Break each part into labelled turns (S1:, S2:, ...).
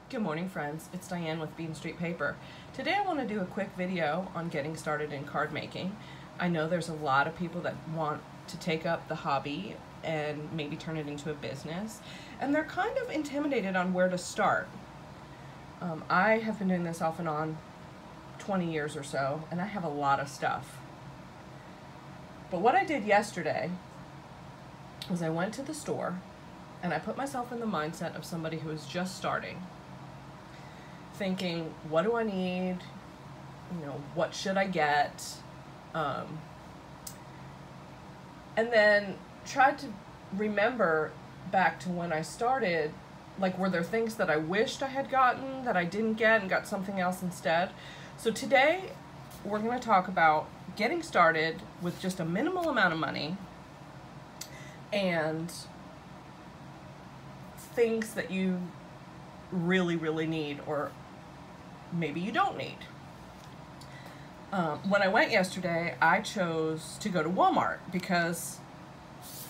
S1: Good morning, friends. It's Diane with Bean Street Paper. Today I want to do a quick video on getting started in card making. I know there's a lot of people that want to take up the hobby and maybe turn it into a business, and they're kind of intimidated on where to start. I have been doing this off and on 20 years or so, and I have a lot of stuff. But what I did yesterday was I went to the store and I put myself in the mindset of somebody who is just starting, thinking, what do I need? What should I get? And then tried to remember back to when I started, like, were there things that I wished I had gotten that I didn't get and got something else instead? So today we're going to talk about getting started with just a minimal amount of money and things that you really need, or maybe you don't need. When I went yesterday, I chose to go to Walmart because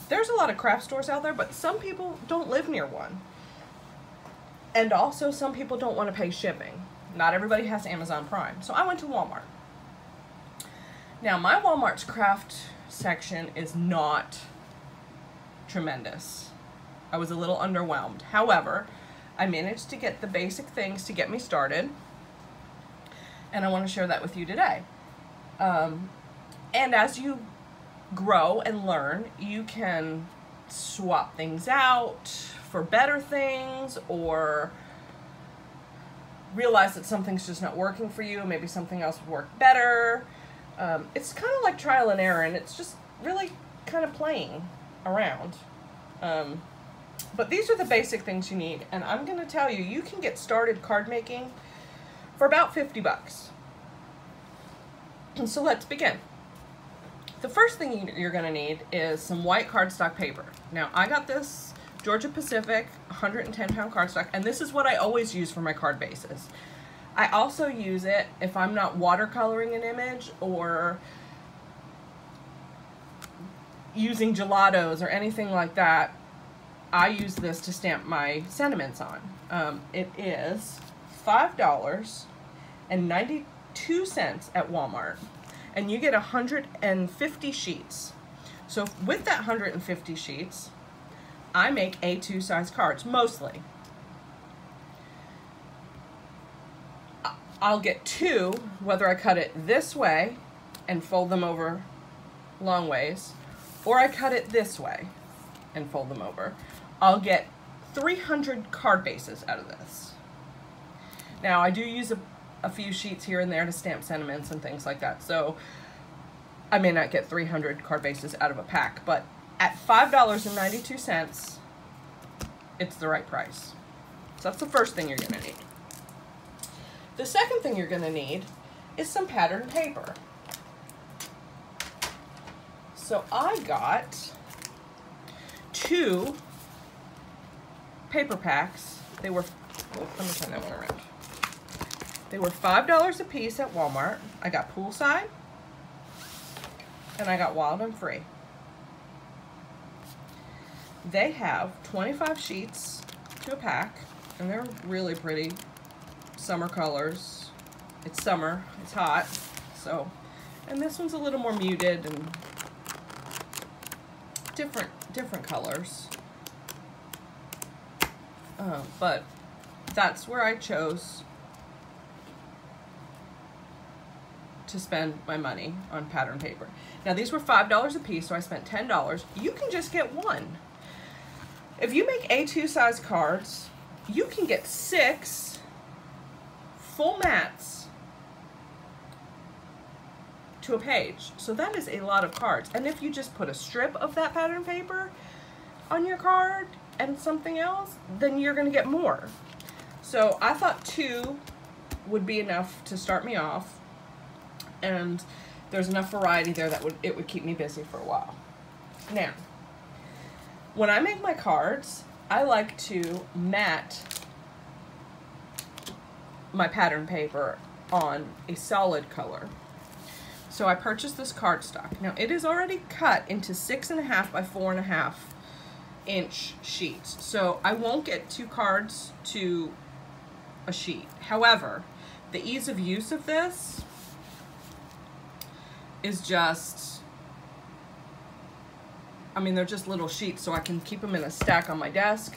S1: there's a lot of craft stores out there, but some people don't live near one. And also some people don't want to pay shipping. Not everybody has Amazon Prime. So I went to Walmart. Now, my Walmart's craft section is not tremendous. I was a little underwhelmed. However, I managed to get the basic things to get me started, and I want to share that with you today. And as you grow and learn, you can swap things out for better things, or realize that something's just not working for you, maybe something else would work better. It's kind of like trial and error, and it's just really kind of playing around. But these are the basic things you need, and I'm going to tell you, you can get started card making for about 50 bucks. And so let's begin. The first thing you're going to need is some white cardstock paper. Now, I got this Georgia Pacific 110-pound cardstock, and this is what I always use for my card bases. I also use it if I'm not watercoloring an image or using gelatos or anything like that. I use this to stamp my sentiments on. It is $5.92 at Walmart, and you get 150 sheets. So with that 150 sheets, I make A2 size cards, mostly. I'll get two, whether I cut it this way and fold them over long ways, or I cut it this way and fold them over. I'll get 300 card bases out of this. Now, I do use a few sheets here and there to stamp sentiments and things like that, so I may not get 300 card bases out of a pack, but at $5.92, it's the right price. So that's the first thing you're going to need. The second thing you're going to need is some patterned paper. So I got 2 paper packs. They were, let me turn that one around. They were $5 a piece at Walmart. I got Poolside and I got Wild and Free. They have 25 sheets to a pack, and they're really pretty summer colors. It's summer, it's hot, so, and this one's a little more muted and different colors. But that's where I chose to spend my money on pattern paper. Now, these were $5 a piece, so I spent $10. You can just get one. If you make A2 size cards, you can get 6 full mats to a page. So that is a lot of cards. And if you just put a strip of that pattern paper on your card and something else, then you're going to get more. So I thought 2 would be enough to start me off, and there's enough variety there that it would keep me busy for a while. Now, when I make my cards, I like to mat my pattern paper on a solid color. So I purchased this cardstock. Now, it is already cut into 6.5 by 4.5 inch sheets. So I won't get 2 cards to a sheet. However, the ease of use of this is just, I mean, they're just little sheets, so I can keep them in a stack on my desk,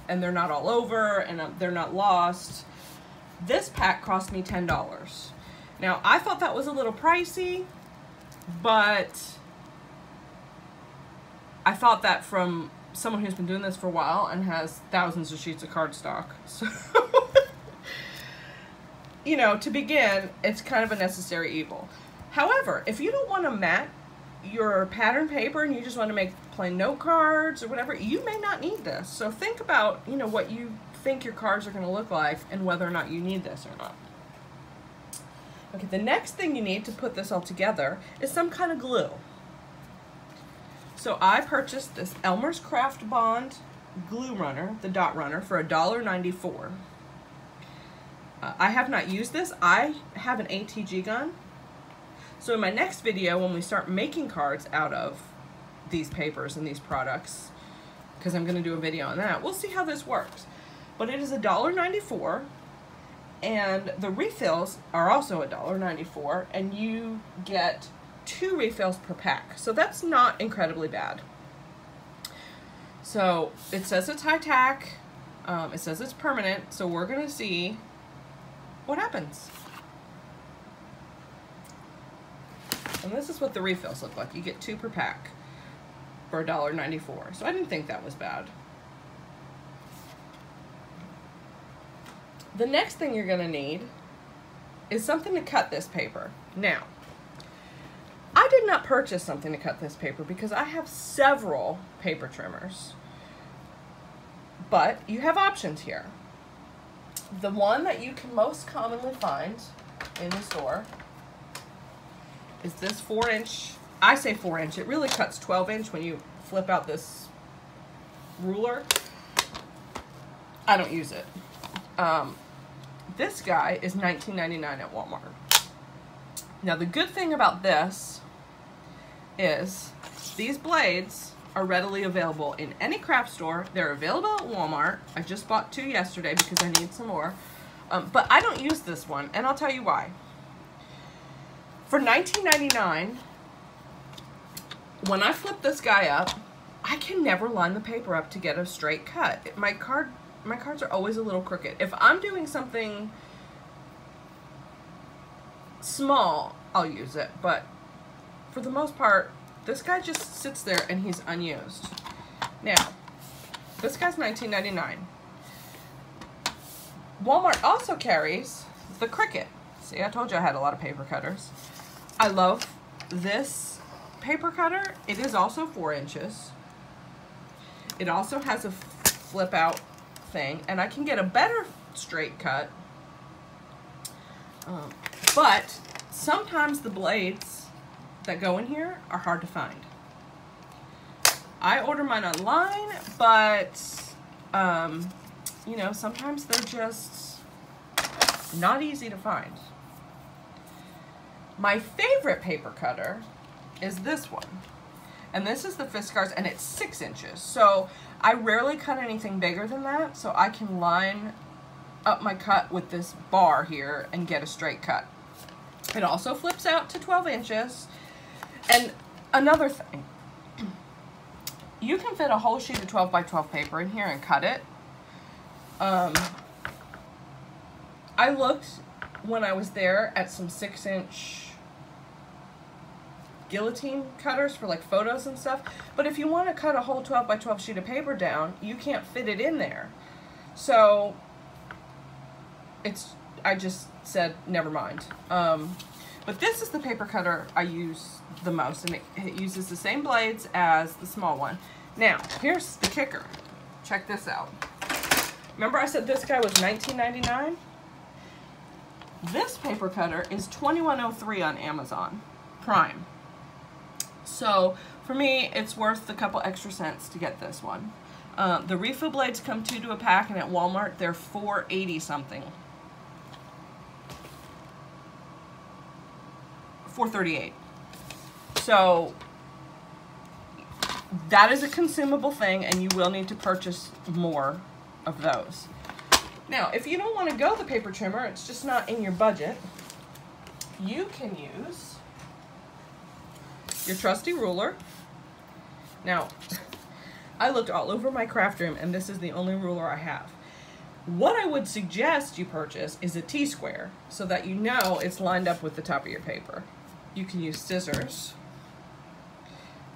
S1: and they're not all over, and they're not lost. This pack cost me $10. Now, I thought that was a little pricey, but I thought that from someone who's been doing this for a while and has thousands of sheets of cardstock. So, you know, to begin, it's kind of a necessary evil. However, if you don't want to mat your pattern paper and you just want to make plain note cards or whatever, you may not need this. So think about, you know, what you think your cards are going to look like and whether or not you need this or not. Okay, the next thing you need to put this all together is some kind of glue. So I purchased this Elmer's Craft Bond glue runner, the dot runner, for $1.94. I have not used this. I have an ATG gun. So in my next video, when we start making cards out of these papers and these products, because I'm going to do a video on that, we'll see how this works. But it is $1.94, and the refills are also $1.94, and you get 2 refills per pack. So that's not incredibly bad. So it says it's high tack, it says it's permanent, so we're going to see what happens. And this is what the refills look like. You get 2 per pack for $1.94. So I didn't think that was bad. The next thing you're gonna need is something to cut this paper. Now, I did not purchase something to cut this paper because I have several paper trimmers. But you have options here. The one that you can most commonly find in the store is this 4-inch, I say 4-inch, it really cuts 12-inch when you flip out this ruler. I don't use it. This guy is $19.99 at Walmart. Now the good thing about this is these blades are readily available in any craft store. They're available at Walmart. I just bought 2 yesterday because I need some more. But I don't use this one, and I'll tell you why. For $19.99, when I flip this guy up, I can never line the paper up to get a straight cut. My cards are always a little crooked. If I'm doing something small, I'll use it, but for the most part, this guy just sits there and he's unused. Now, this guy's $19.99. Walmart also carries the Cricut. See, I told you I had a lot of paper cutters. I love this paper cutter. It is also 4 inches. It also has a flip out thing, and I can get a better straight cut. But sometimes the blades that go in here are hard to find. I order mine online, but you know, sometimes they're just not easy to find. My favorite paper cutter is this one, and this is the Fiskars, and it's 6 inches. So I rarely cut anything bigger than that, so I can line up my cut with this bar here and get a straight cut. It also flips out to 12 inches. And another thing, you can fit a whole sheet of 12 by 12 paper in here and cut it. I looked when I was there at some 6-inch guillotine cutters for like photos and stuff, but if you want to cut a whole 12 by 12 sheet of paper down, you can't fit it in there. So I just said never mind. But this is the paper cutter I use the most, and it uses the same blades as the small one. Now, here's the kicker. Check this out. Remember I said this guy was $19.99? This paper cutter is $21.03 on Amazon Prime. So for me, it's worth a couple extra cents to get this one. The refill blades come 2 to a pack, and at Walmart they're $4.80 something. $4.38. So that is a consumable thing, and you will need to purchase more of those. Now, if you don't want to go the paper trimmer, it's just not in your budget, you can use your trusty ruler. Now, I looked all over my craft room, and this is the only ruler I have. What I would suggest you purchase is a T-square, so that you know it's lined up with the top of your paper. You can use scissors.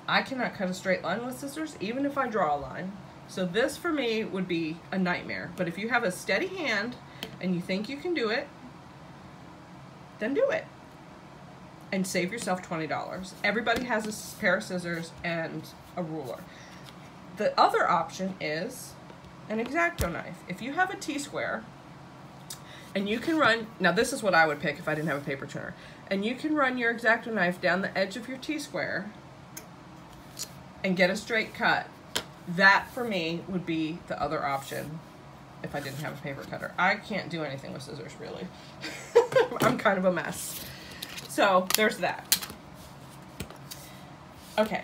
S1: I cannot cut a straight line with scissors, even if I draw a line. So this, for me, would be a nightmare. But if you have a steady hand, and you think you can do it, then do it. And save yourself $20. Everybody has a pair of scissors and a ruler. The other option is an X-Acto knife. If you have a T-square, and you can run, now this is what I would pick if I didn't have a paper trimmer, and you can run your X-Acto knife down the edge of your T-square and get a straight cut. That, for me, would be the other option if I didn't have a paper cutter. I can't do anything with scissors, really. I'm kind of a mess. So, there's that. Okay.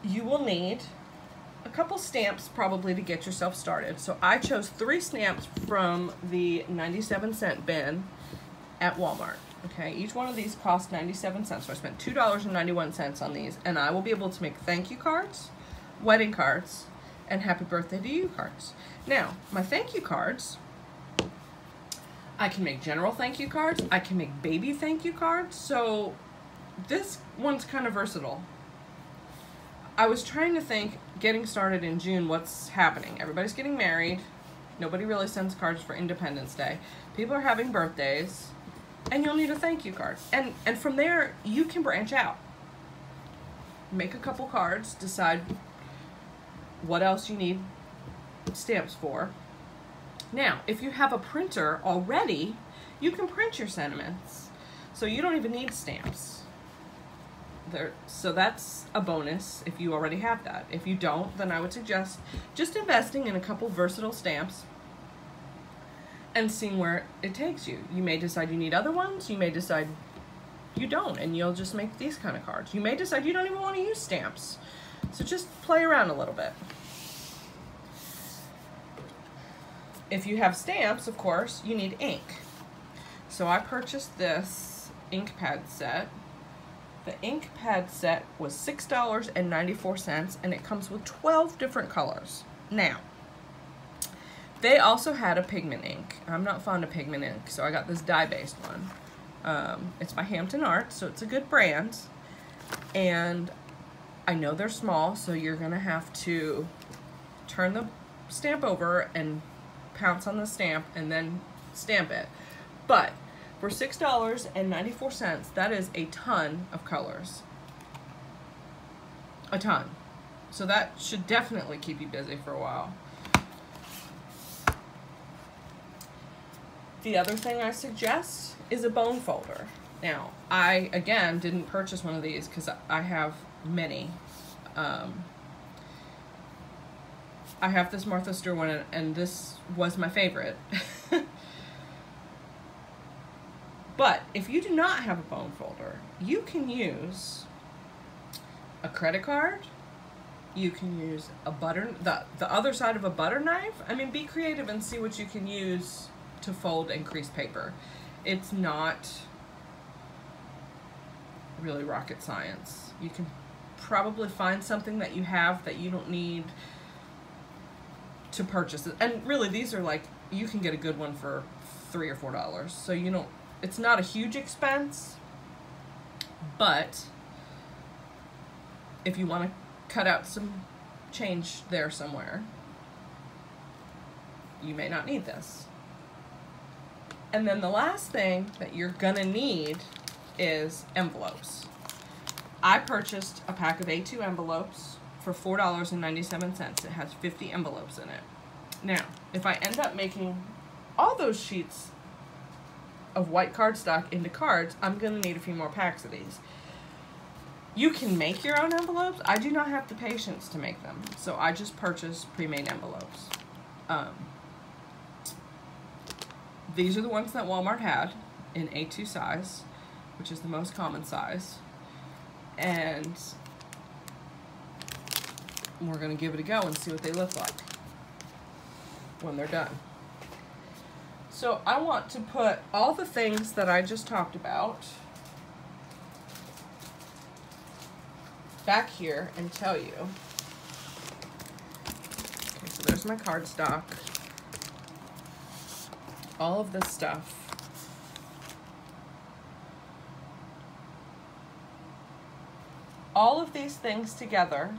S1: You will need a couple stamps probably to get yourself started. So I chose 3 stamps from the 97-cent bin at Walmart. Okay, each one of these cost 97 cents. So I spent $2.91 on these, and I will be able to make thank you cards, wedding cards, and happy birthday to you cards. Now, my thank you cards, I can make general thank you cards, I can make baby thank you cards, so this one's kind of versatile. I was trying to think, getting started in June, what's happening? Everybody's getting married, nobody really sends cards for Independence Day, people are having birthdays, and you'll need a thank you card. And from there, you can branch out. Make a couple cards, decide what else you need stamps for. Now, if you have a printer already, you can print your sentiments. So you don't even need stamps. So that's a bonus if you already have that. If you don't, then I would suggest just investing in a couple versatile stamps and seeing where it takes you. You may decide you need other ones, you may decide you don't, and you'll just make these kind of cards. You may decide you don't even want to use stamps. So just play around a little bit. If you have stamps, of course, you need ink. So I purchased this ink pad set. The ink pad set was $6.94, and it comes with 12 different colors. Now, they also had a pigment ink. I'm not fond of pigment ink, so I got this dye-based one. It's by Hampton Art, so it's a good brand. And I know they're small, so you're gonna have to turn the stamp over and pounce on the stamp and then stamp it. But for $6.94, that is a ton of colors. A ton. So that should definitely keep you busy for a while. The other thing I suggest is a bone folder. Now, I, again, didn't purchase one of these because I have many. I have this Martha Stewart one, and this was my favorite. But if you do not have a bone folder, you can use a credit card. You can use a the other side of a butter knife. I mean, be creative and see what you can use to fold and crease paper. It's not really rocket science. You can probably find something that you have that you don't need to purchase it. And really, these are like, you can get a good one for $3 or $4. So you don't, it's not a huge expense, but if you want to cut out some change there somewhere, you may not need this. And then the last thing that you're gonna need is envelopes. I purchased a pack of A2 envelopes for $4.97. It has 50 envelopes in it. Now, if I end up making all those sheets of white cardstock into cards, I'm gonna need a few more packs of these. You can make your own envelopes. I do not have the patience to make them, so I just purchased pre-made envelopes. These are the ones that Walmart had in A2 size, which is the most common size. And we're gonna give it a go and see what they look like. when they're done. So I want to put all the things that I just talked about back here and tell you. Okay, so there's my cardstock. All of this stuff. All of these things together,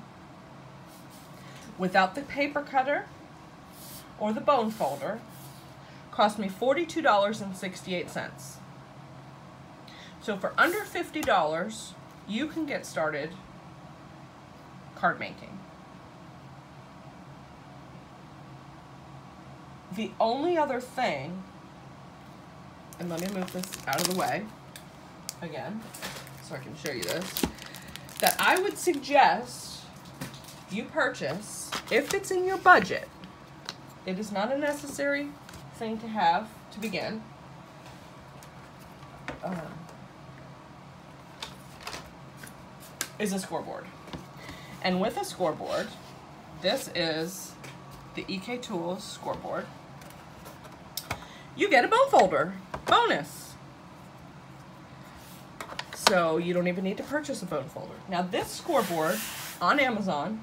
S1: without the paper cutter or the bone folder, cost me $42.68. So for under $50, you can get started card making. The only other thing, and let me move this out of the way again so I can show you this, that I would suggest you purchase if it's in your budget. It is not a necessary thing to have to begin. Is a scoreboard. And with a scoreboard, this is the EK Tools scoreboard. You get a bone folder. Bonus. So you don't even need to purchase a bone folder. Now this scoreboard on Amazon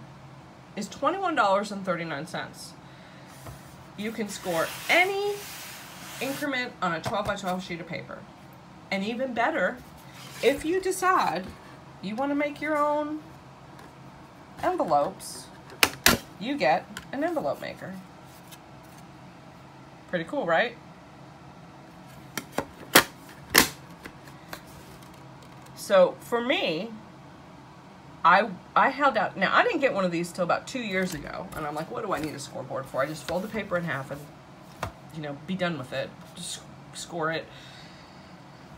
S1: is $21.39. You can score any increment on a 12 by 12 sheet of paper. And even better, if you decide you want to make your own envelopes, you get an envelope maker. Pretty cool, right? So for me, I held out. Now, I didn't get one of these till about 2 years ago, and I'm like, what do I need a scoreboard for? I just fold the paper in half and, you know, be done with it. Just score it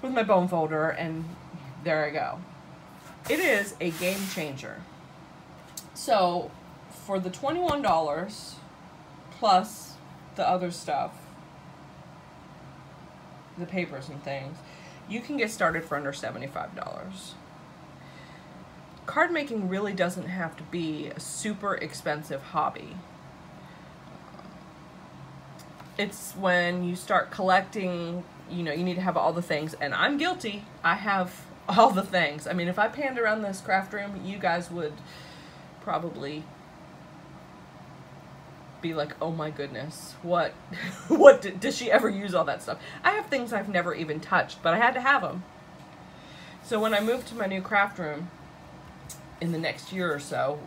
S1: with my bone folder, and there I go. It is a game changer. So for the $21 plus the other stuff, the papers and things, you can get started for under $75. Card making really doesn't have to be a super expensive hobby. It's when you start collecting, you know, you need to have all the things, and I'm guilty. I have all the things. I mean, if I panned around this craft room, you guys would probably be like, oh my goodness, what does she ever use all that stuff? I have things I've never even touched, but I had to have them. So when I moved to my new craft room in the next year or so,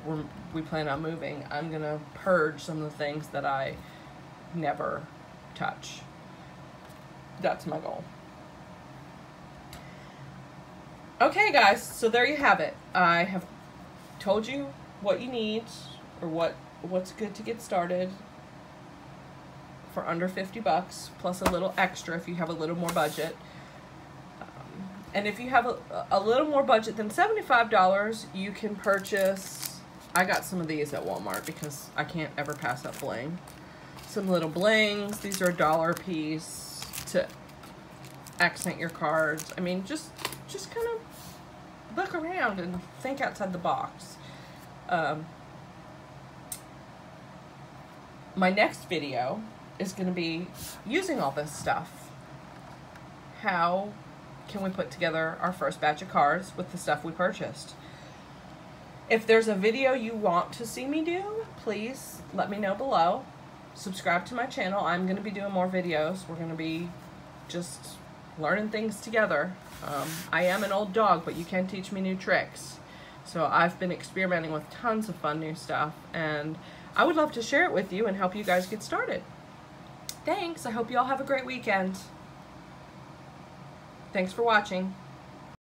S1: we plan on moving, I'm gonna purge some of the things that I never touch. That's my goal. Okay guys, so there you have it. I have told you what you need, or what's good to get started for under 50 bucks, plus a little extra if you have a little more budget. And if you have a little more budget than $75, you can purchase, I got some of these at Walmart because I can't ever pass up bling. Some little blings. These are $1 a piece to accent your cards. I mean, just kind of look around and think outside the box. My next video is going to be using all this stuff. How can we put together our first batch of cards with the stuff we purchased? If there's a video you want to see me do, please let me know below. Subscribe to my channel. I'm going to be doing more videos. We're going to be just learning things together. I am an old dog, but you can teach me new tricks. So I've been experimenting with tons of fun new stuff, and I would love to share it with you and help you guys get started. Thanks. I hope you all have a great weekend. Thanks for watching.